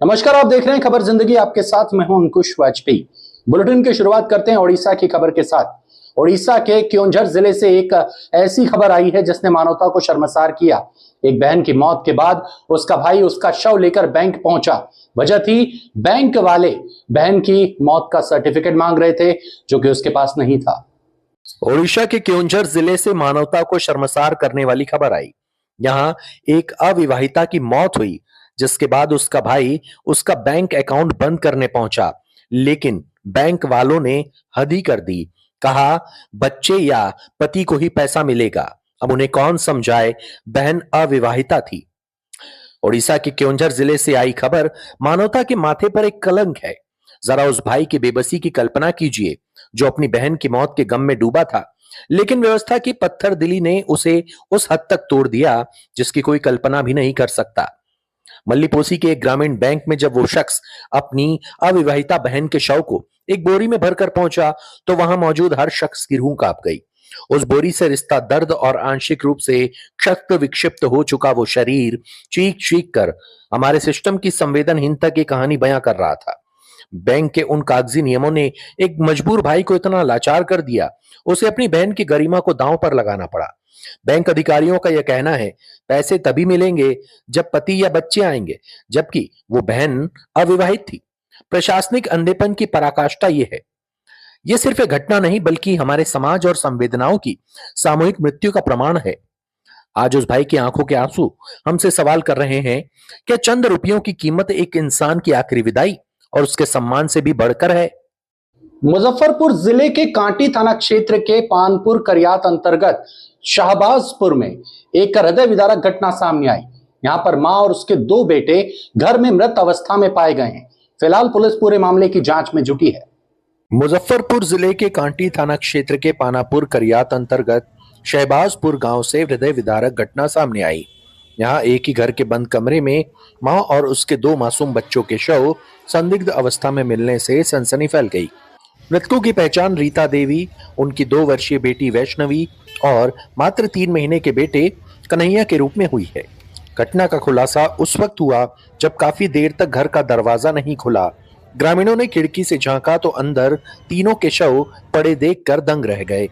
नमस्कार, आप देख रहे हैं खबर जिंदगी। आपके साथ मैं हूं अंकुश वाजपेयी। बुलेटिन की शुरुआत करते हैं ओडिशा की खबर के साथ। ओडिशा के क्योंझर जिले से एक ऐसी खबर आई है जिसने मानवता को शर्मसार किया। एक बहन की मौत के बाद उसका भाई उसका शव लेकर बैंक पहुंचा। वजह थी बैंक वाले बहन की मौत का सर्टिफिकेट मांग रहे थे जो कि उसके पास नहीं था। ओडिशा के क्योंझर जिले से मानवता को शर्मसार करने वाली खबर आई। यहां एक अविवाहिता की मौत हुई जिसके बाद उसका भाई उसका बैंक अकाउंट बंद करने पहुंचा, लेकिन बैंक वालों ने हद ही कर दी। कहा बच्चे या पति को ही पैसा मिलेगा। अब उन्हें कौन समझाए, बहन अविवाहिता थी। ओडिशा के क्योंझर जिले से आई खबर मानवता के माथे पर एक कलंक है। जरा उस भाई की बेबसी की कल्पना कीजिए जो अपनी बहन की मौत के गम में डूबा था, लेकिन व्यवस्था की पत्थर दिली ने उसे उस हद तक तोड़ दिया जिसकी कोई कल्पना भी नहीं कर सकता। मल्लीपोसी के एक ग्रामीण बैंक में जब वो शख्स अपनी अविवाहिता बहन के शव को एक बोरी में भरकर पहुंचा तो वहां मौजूद हर शख्स की रूह कांप गई। उस बोरी से रिश्ता दर्द और आंशिक रूप से क्षत विक्षिप्त हो चुका वो शरीर चीख चीख कर हमारे सिस्टम की संवेदनहीनता की कहानी बयां कर रहा था। बैंक के उन कागजी नियमों ने एक मजबूर भाई को इतना लाचार कर दिया, उसे अपनी बहन की गरिमा को दांव पर लगाना पड़ा। बैंक अधिकारियों का यह कहना है पैसे तभी मिलेंगे जब पति या बच्चे आएंगे, जबकि वो बहन अविवाहित थी। प्रशासनिक अंधेपन की पराकाष्ठा ये है। यह सिर्फ एक घटना नहीं बल्कि हमारे समाज और संवेदनाओं की सामूहिक मृत्यु का प्रमाण है। आज उस भाई की आंखों के आंसू हमसे सवाल कर रहे हैं, क्या चंद रुपयों की कीमत एक इंसान की आखिरी विदाई और उसके सम्मान से भी बढ़कर है? मुजफ्फरपुर जिले के कांटी थाना क्षेत्र के पानपुर करियात अंतर्गत शाहबाजपुर में एक हृदय विदारक घटना सामने आई। यहां पर मां और उसके दो बेटे घर में मृत अवस्था में पाए गए हैं। फिलहाल पुलिस पूरे मामले की जांच में जुटी है। मुजफ्फरपुर जिले के कांटी थाना क्षेत्र के पानापुर करियात अंतर्गत शहबाजपुर गांव से हृदय विदारक घटना सामने आई। यहां एक ही घर के बंद कमरे में मां और उसके दो मासूम बच्चों के शव संदिग्ध अवस्था में मिलने से सनसनी फैल गई। मृतकों की पहचान रीता देवी, उनकी 2 वर्षीय बेटी वैष्णवी और मात्र 3 महीने के बेटे कन्हैया के रूप में हुई है। घटना का खुलासा उस वक्त हुआ जब काफी देर तक घर का दरवाजा नहीं खुला। ग्रामीणों ने खिड़की से झांका तो अंदर तीनों के शव पड़े देखकर दंग रह गए।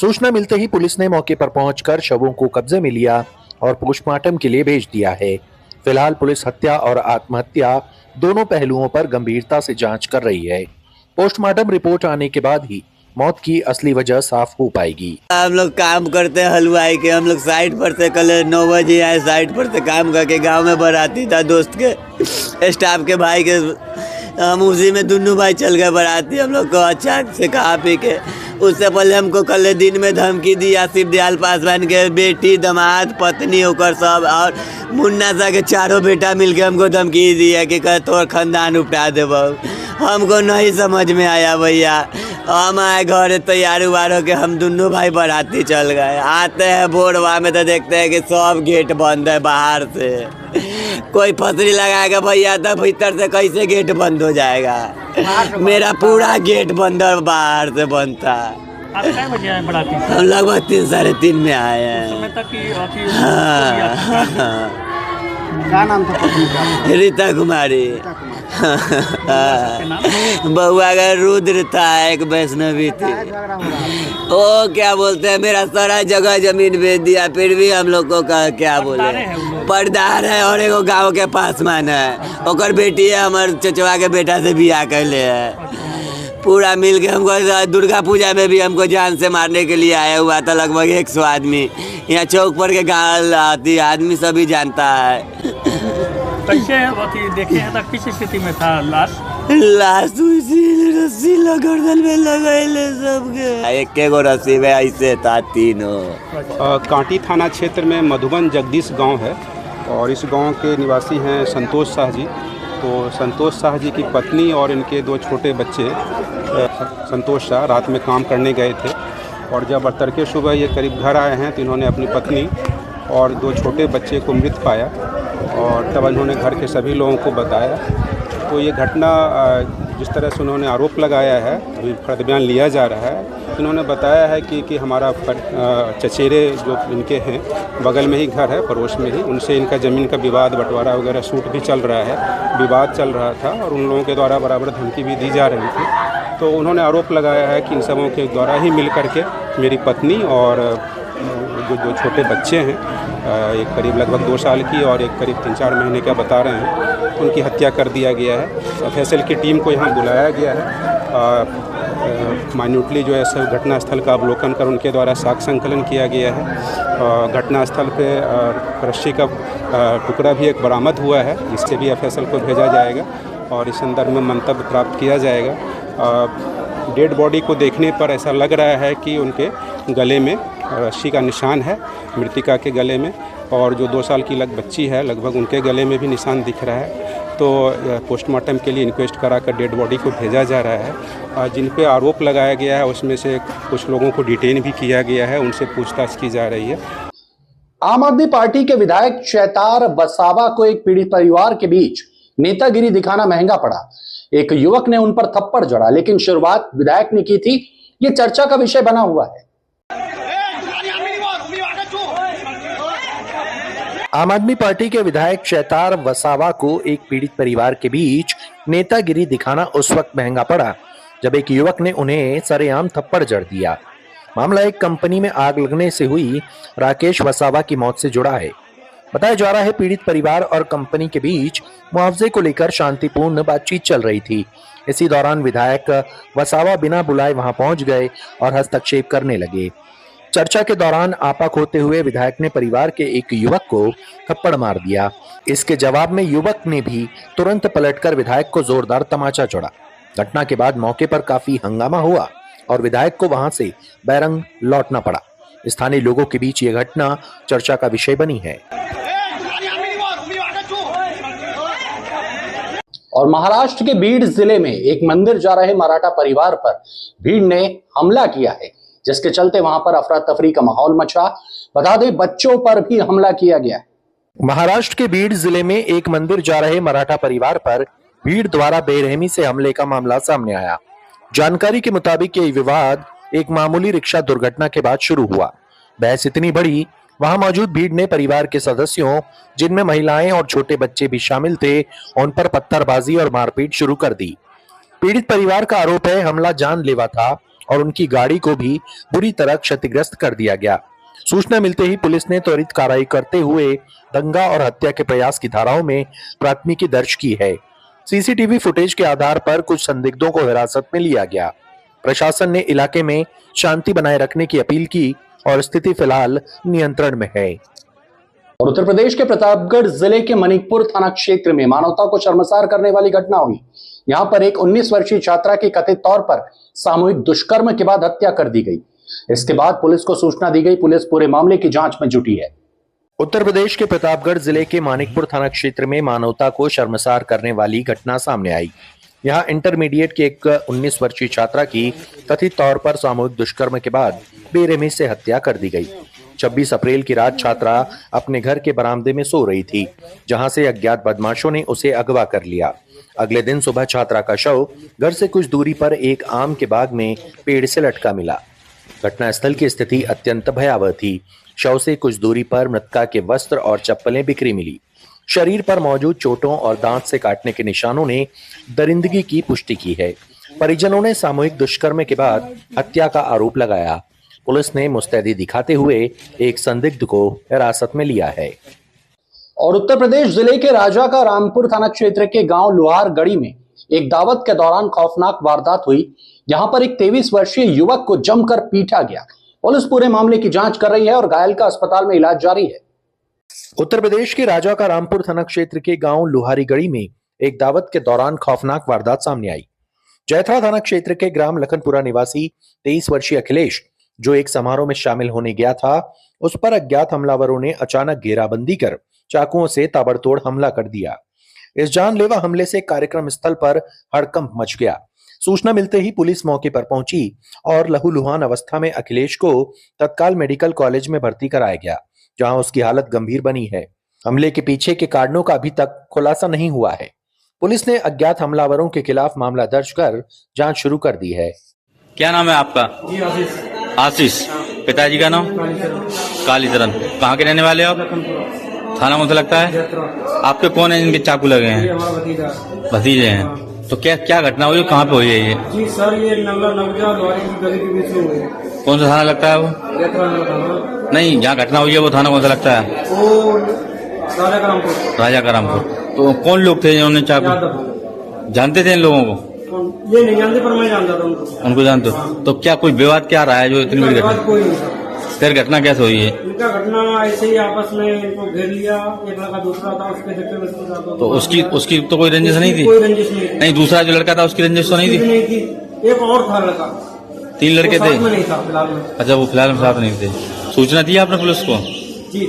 सूचना मिलते ही पुलिस ने मौके पर पहुंचकर शवों को कब्जे में लिया और पोस्टमार्टम के लिए भेज दिया है। फिलहाल पुलिस हत्या और आत्महत्या दोनों पहलुओं पर गंभीरता से जांच कर रही है। पोस्टमार्टम रिपोर्ट आने के बाद ही मौत की असली वजह साफ हो पाएगी। हम लोग काम करते हैं हलवाई के, हम लोग साइड पर से कल 9 बजे आए, साइड पर से काम करके गांव में बाराती था दोस्त के स्टाफ के भाई के, हम उसी में दोनों भाई चल गए बाराती। हम लोग को अच्छा से खा पी के, उससे पहले हमको कल दिन में धमकी दिया शिवदयाल पासवान के बेटी, दामाद, पत्नी होकर सब और मुन्ना सा के चारों बेटा मिलके हमको धमकी दिया कि तोर खानदान उपटा देबो। हमको नहीं समझ में आया भैया। हम आए घर तैयार उवार हो के हम दोनों भाई बाराती चल गए। आते हैं बोरवा में तो देखते हैं कि सब गेट बंद है बाहर से। कोई फसरी लगाएगा भैया तो भीतर से कैसे गेट बंद हो जाएगा? मेरा पूरा गेट बंद है, बाहर से बंद था। आप क्या बजे आए बाराती? हम लगभग 3 साढ़े 3 में आए हैं। क्या नाम था पत्नी का? रीता कुमारी। बहुआ का रुद्र था, एक वैष्णवी थी। ओ क्या बोलते हैं, मेरा सारा जगह जमीन बेच दिया, फिर भी हम लोग को क्या बोले, पर्दार है और एगो गांव के पासवान है, ओकर बेटी है, हमारे चचवा के बेटा से बियाह कैले है। पूरा मिल के हमको दुर्गा पूजा में भी हमको जान से मारने के लिए आया हुआ था लगभग 100 आदमी। यहाँ चौक पर के गाँव आदमी सभी जानता है। कैसे देखे हैं तक किस स्थिति में था लाश? रस्सी गर्दन में लगैले सबके, एक गो रस्सी में ऐसे था तीनों। कांटी थाना क्षेत्र में मधुबन जगदीश गांव है और इस गांव के निवासी हैं संतोष शाह जी। तो संतोष शाह जी की पत्नी और इनके 2 छोटे बच्चे संतोष शाह रात में काम करने गए थे और जब तड़के सुबह ये करीब घर आए हैं तो इन्होंने अपनी पत्नी और 2 छोटे बच्चे को मृत पाया और तब इन्होंने घर के सभी लोगों को बताया। तो ये घटना जिस तरह से उन्होंने आरोप लगाया है, अभी फर्द बयान लिया जा रहा है। इन्होंने बताया है कि हमारा चचेरे जो इनके हैं, बगल में ही घर है, पड़ोस में ही, उनसे इनका ज़मीन का विवाद बंटवारा वगैरह सूट भी चल रहा है, विवाद चल रहा था और उन लोगों के द्वारा बराबर धमकी भी दी जा रही थी। तो उन्होंने आरोप लगाया है कि इन सबों के द्वारा ही मिल करके मेरी पत्नी और जो छोटे बच्चे हैं, एक करीब लगभग 2 साल की और एक करीब 3-4 महीने का बता रहे हैं, उनकी हत्या कर दिया गया है। फैसल की टीम को यहाँ बुलाया गया है, माइन्यूटली जो है सब घटनास्थल का अवलोकन कर उनके द्वारा साक्ष्य संकलन किया गया है। घटनास्थल पे रस्सी का टुकड़ा भी एक बरामद हुआ है, जिससे भी फैसल को भेजा जाएगा और इस संदर्भ में मंतव्य प्राप्त किया जाएगा। डेड बॉडी को देखने पर ऐसा लग रहा है कि उनके गले में रस्सी का निशान है, मृतिका के गले में, और जो 2 साल की बच्ची है लगभग उनके गले में भी निशान दिख रहा है। तो पोस्टमार्टम के लिए इंक्वेस्ट कराकर डेड बॉडी को भेजा जा रहा है। जिन पे आरोप लगाया गया है उसमें से कुछ लोगों को डिटेन भी किया गया है, उनसे पूछताछ की जा रही है। आम आदमी पार्टी के विधायक चैतार वसावा को एक पीड़ित परिवार के बीच नेतागिरी दिखाना महंगा पड़ा। एक युवक ने उन पर थप्पड़ जड़ा, लेकिन शुरुआत विधायक ने की थी। ये चर्चा का विषय बना हुआ है। आम आदमी पार्टी के विधायक चैतार वसावा को एक पीड़ित परिवार के बीच नेतागिरी दिखाना उस वक्त महंगा पड़ा जब एक युवक ने उन्हें सरेआम थप्पड़ जड़ दिया। मामला एक कंपनी में आग लगने से हुई राकेश वसावा की मौत से जुड़ा है। बताया जा रहा है पीड़ित परिवार और कंपनी के बीच मुआवजे को लेकर शांतिपूर्ण बातचीत चल रही थी। इसी दौरान विधायक वसावा बिना बुलाए वहां पहुंच गए और हस्तक्षेप करने लगे। चर्चा के दौरान आपा खोते हुए विधायक ने परिवार के एक युवक को थप्पड़ मार दिया। इसके जवाब में युवक ने भी तुरंत पलटकर विधायक को जोरदार तमाचा छोड़ा। घटना के बाद मौके पर काफी हंगामा हुआ और विधायक को वहां से बैरंग लौटना पड़ा। स्थानीय लोगों के बीच ये घटना चर्चा का विषय बनी है। और महाराष्ट्र के बीड जिले में एक मंदिर जा रहे मराठा परिवार पर भीड़ ने हमला किया है, जिसके चलते वहां पर अफरा तफरी का माहौल मचा। बता दें, बच्चों पर भी हमला किया गया। महाराष्ट्र के बीड जिले में एक मंदिर जा रहे मराठा परिवार पर भीड़ द्वारा बेरहमी से हमले का मामला सामने आया। जानकारी के मुताबिक ये विवाद एक मामूली रिक्शा दुर्घटना के बाद शुरू हुआ। बहस इतनी बड़ी, वहां मौजूद भीड़ ने परिवार के सदस्यों, जिनमें महिलाएं और छोटे बच्चे भी शामिल थे, उन पर पत्थरबाजी और मारपीट शुरू कर दी। पीड़ित परिवार का आरोप है हमला जानलेवा था और उनकी गाड़ी को भी बुरी तरह क्षतिग्रस्त कर दिया गया। सूचना मिलते ही पुलिस ने त्वरित कार्रवाई करते हुए दंगा और हत्या के प्रयास की धाराओं में प्राथमिकी दर्ज की है। सीसीटीवी फुटेज के आधार पर कुछ संदिग्धों को हिरासत में लिया गया। प्रशासन ने इलाके में शांति बनाए रखने की अपील की और स्थिति फिलहाल नियंत्रण में है। और उत्तर प्रदेश के प्रतापगढ़ जिले के मणिकपुर थाना क्षेत्र में मानवता को शर्मसार करने वाली घटना हुई। यहां पर एक 19 वर्षीय छात्रा की कथित तौर पर सामूहिक दुष्कर्म के बाद हत्या कर दी गई। इसके बाद पुलिस को सूचना दी गई। पुलिस पूरे मामले की जांच में जुटी है। उत्तर प्रदेश के प्रतापगढ़ जिले के मानिकपुर थाना क्षेत्र में मानवता को शर्मसार करने वाली घटना सामने आई। यहां इंटरमीडिएट की एक 19 वर्षीय छात्रा की कथित तौर पर सामूहिक दुष्कर्म के बाद बेरहमी से हत्या कर दी गई। 26 अप्रैल की रात छात्रा अपने घर के बरामदे में सो रही थी, जहां से अज्ञात बदमाशों ने उसे अगवा कर लिया। अगले दिन सुबह छात्रा का शव घर से कुछ दूरी पर एक आम के बाग में पेड़ से लटका मिला। घटनास्थल की स्थिति अत्यंत भयावह थी। शव से कुछ दूरी पर मृतका के वस्त्र और चप्पलें बिखरी मिली। शरीर पर मौजूद चोटों और दांत से काटने के निशानों ने दरिंदगी की पुष्टि की है। परिजनों ने सामूहिक दुष्कर्म के बाद हत्या का आरोप लगाया। पुलिस ने मुस्तैदी दिखाते हुए एक संदिग्ध को हिरासत में लिया है। और उत्तर प्रदेश जिले के राजा का रामपुर थाना क्षेत्र के गांव लोहारगढ़ी में एक दावत के दौरान खौफनाक वारदात हुई। यहां पर एक 23 वर्षीय युवक को जमकर पीटा गया। पुलिस पूरे मामले की जांच कर रही है और घायल का अस्पताल में इलाज जारी है। उत्तर प्रदेश के राजा का रामपुर थाना क्षेत्र के गांव लोहारीगढ़ी में एक दावत के दौरान खौफनाक वारदात सामने आई। जैथरा थाना क्षेत्र के ग्राम लखनपुरा निवासी 23 वर्षीय अखिलेश, जो एक समारोह में शामिल होने गया था, उस पर अज्ञात हमलावरों ने अचानक घेराबंदी कर चाकुओं से ताबड़तोड़ हमला कर दिया। इस जानलेवा हमले से कार्यक्रम स्थल पर हड़कंप मच गया। सूचना मिलते ही पुलिस मौके पर पहुंची और लहूलुहान अवस्था में अखिलेश को तत्काल मेडिकल कॉलेज में भर्ती कराया गया, जहां उसकी हालत गंभीर बनी है। हमले के पीछे के कारणों का अभी तक खुलासा नहीं हुआ है। पुलिस ने अज्ञात हमलावरों के खिलाफ मामला दर्ज कर जांच शुरू कर दी है। क्या नाम है आपका? जी आशीष। आशीष। पिताजी का नाम? कालीचरण। कहाँ के रहने वाले हो आप? थाना कौन सा लगता है? आपके कौन है जिनके चाकू लगे हैं? हमारा भतीजा। भतीजे हैं। तो क्या क्या घटना हुई, कहाँ पे हुई है ये? जी सर, ये नंगला नवजा द्वारे की गली के बीच में हुई है। कौन सा थाना लगता है वो? नहीं, जहाँ घटना हुई है वो थाना कौन सा लगता है? वो राजा करामपुर। राजा करामपुर। तो कौन लोग थे जिन्होंने चाकू? जानते थे इन लोगों को? ये नहीं जानते, पर मैं जानता था उनको। उनको जानते हो? तो क्या कोई विवाद क्या रहा है जो इतनी बड़ी घटना? कोई नहीं सर। फिर घटना कैसे हुई है? इनका घटना ऐसे ही आपस में इनको घेर लिया, एक लड़का दूसरा था, उसके चक्कर में इसको जाता। तो उसकी तो कोई रंजिश नहीं थी? कोई रंजिश नहीं थी। नहीं, दूसरा जो लड़का था उसकी रंजिश तो नहीं उसकी थी? भी नहीं थी। एक और था लड़का। 3 लड़के वो थे? साथ में नहीं था फिलहाल में। अच्छा, वो फिलहाल में साथ नहीं थे। सूचना दी आपने पुलिस को? जी।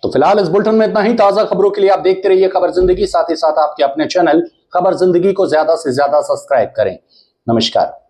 तो फिलहाल इस बुलेटिन में इतना ही। ताजा खबरों के लिए आप देखते रहिए खबर जिंदगी, साथ ही साथ आपके अपने चैनल खबर जिंदगी को ज्यादा से ज्यादा सब्सक्राइब करें। नमस्कार।